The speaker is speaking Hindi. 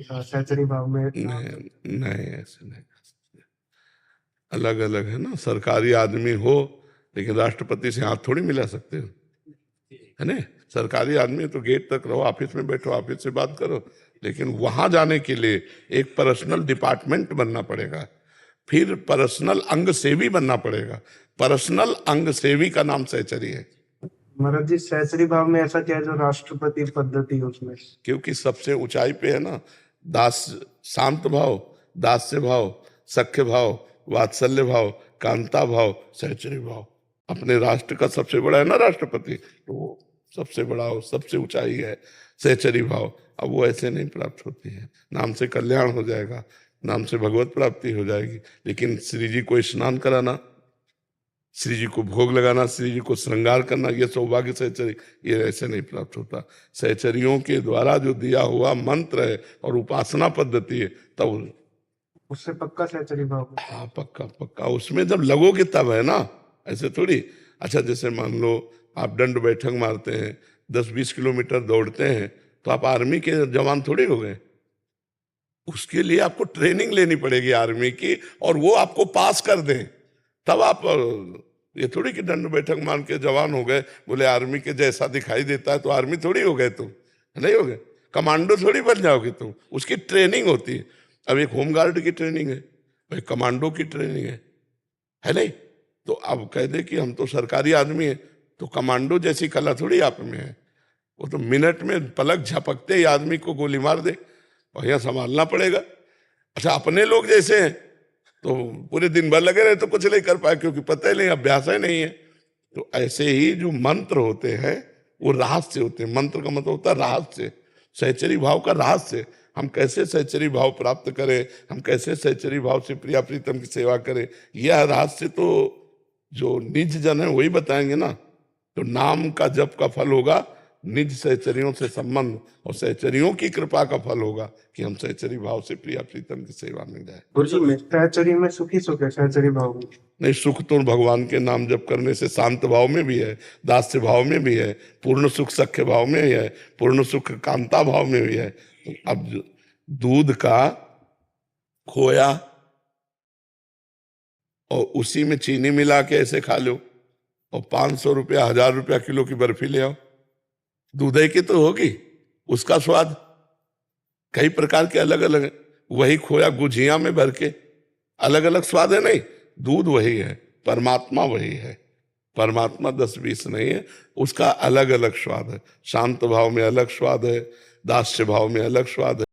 सहचरी भाव में नहीं नहीं, ऐसे नहीं, अलग अलग है ना। सरकारी आदमी हो लेकिन राष्ट्रपति से हाथ थोड़ी मिला सकते हो, है ना। सरकारी आदमी तो गेट तक रहो, ऑफिस में बैठो, ऑफिस से बात करो, लेकिन वहां जाने के लिए एक पर्सनल डिपार्टमेंट बनना पड़ेगा, फिर पर्सनल अंग सेवी बनना पड़ेगा। पर्सनल अंग सेवी का नाम सहचरी है। महाराज जी, सहचरी भाव में ऐसा क्या है जो राष्ट्रपति पद्धति है उसमें? क्योंकि सबसे ऊंचाई पे है ना दास, शांत भाव, दास्य भाव, सख्य भाव, वात्सल्य भाव, कांता भाव, सहचरी भाव। अपने राष्ट्र का सबसे बड़ा है ना राष्ट्रपति, तो वो सबसे बड़ा हो, सबसे ऊंचाई है सहचरी भाव। अब वो ऐसे नहीं प्राप्त होती है। नाम से कल्याण हो जाएगा, नाम से भगवत प्राप्ति हो जाएगी, लेकिन श्री जी को स्नान कराना, श्री जी को भोग लगाना, श्री जी को श्रृंगार करना, ये सौभाग्य सहचरी, ये ऐसे नहीं प्राप्त होता। सहचरियों के द्वारा जो दिया हुआ मंत्र है और उपासना पद्धति है, तब उससे पक्का सहचरी भाव। हाँ, पक्का पक्का। उसमें जब लगोगे तब है ना, ऐसे थोड़ी। अच्छा, जैसे मान लो आप दंड बैठक मारते हैं, 10-20 किलोमीटर दौड़ते हैं, तो आप आर्मी के जवान थोड़ी हो गए। उसके लिए आपको ट्रेनिंग लेनी पड़ेगी आर्मी की, और वो आपको पास कर दें, तब आप। ये थोड़ी कि दंड बैठक मान के जवान हो गए, बोले आर्मी के जैसा दिखाई देता है तो आर्मी थोड़ी हो गए तुम, नहीं हो गए। कमांडो थोड़ी बन जाओगे तुम, उसकी ट्रेनिंग होती है। अब एक होमगार्ड की ट्रेनिंग है, भाई कमांडो की ट्रेनिंग है नहीं। तो अब कह दे कि हम तो सरकारी आदमी है, तो कमांडो जैसी कला थोड़ी आप में है। वो तो मिनट में पलक झपकते ही आदमी को गोली मार दे, और यहाँ संभालना पड़ेगा। अच्छा, अपने लोग जैसे हैं तो पूरे दिन भर लगे रहे तो कुछ नहीं कर पाए, क्योंकि पता ही नहीं, अभ्यास ही नहीं है। तो ऐसे ही जो मंत्र होते हैं वो रहस्य होते हैं। मंत्र का मतलब होता है रहस्य, सहचरी भाव का रहस्य। हम कैसे सहचरी भाव प्राप्त करें, हम कैसे सहचरी भाव से प्रिया प्रीतम की सेवा करें, यह रहस्य तो जो निज जन है वही बताएंगे ना। तो नाम का जप का फल होगा निज सहचरियों से संबंध, और सहचरियों की कृपा का फल होगा कि हम सहचरी भाव से प्रिया प्रीतम की सेवा में जाए। गुरुजी, में सहचरी में सुखी सुख है, सहचरी भाव में नहीं, सुख तो भगवान के नाम जप करने से शांत भाव में भी है, दास्य भाव में भी है, पूर्ण सुख सख्य भाव में भी है, पूर्ण सुख कांता भाव में भी है। अब दूध का खोया और उसी में चीनी मिला के ऐसे खा लो, और 500 रुपया 1000 रुपया किलो की बर्फी ले आओ, दूध की तो होगी, उसका स्वाद कई प्रकार के अलग अलग है। वही खोया गुझिया में भर के, अलग अलग स्वाद है नहीं। दूध वही है, परमात्मा वही है, परमात्मा 10-20 नहीं है, उसका अलग अलग स्वाद है। शांत भाव में अलग स्वाद है, दास्य भाव में अलग स्वाद है।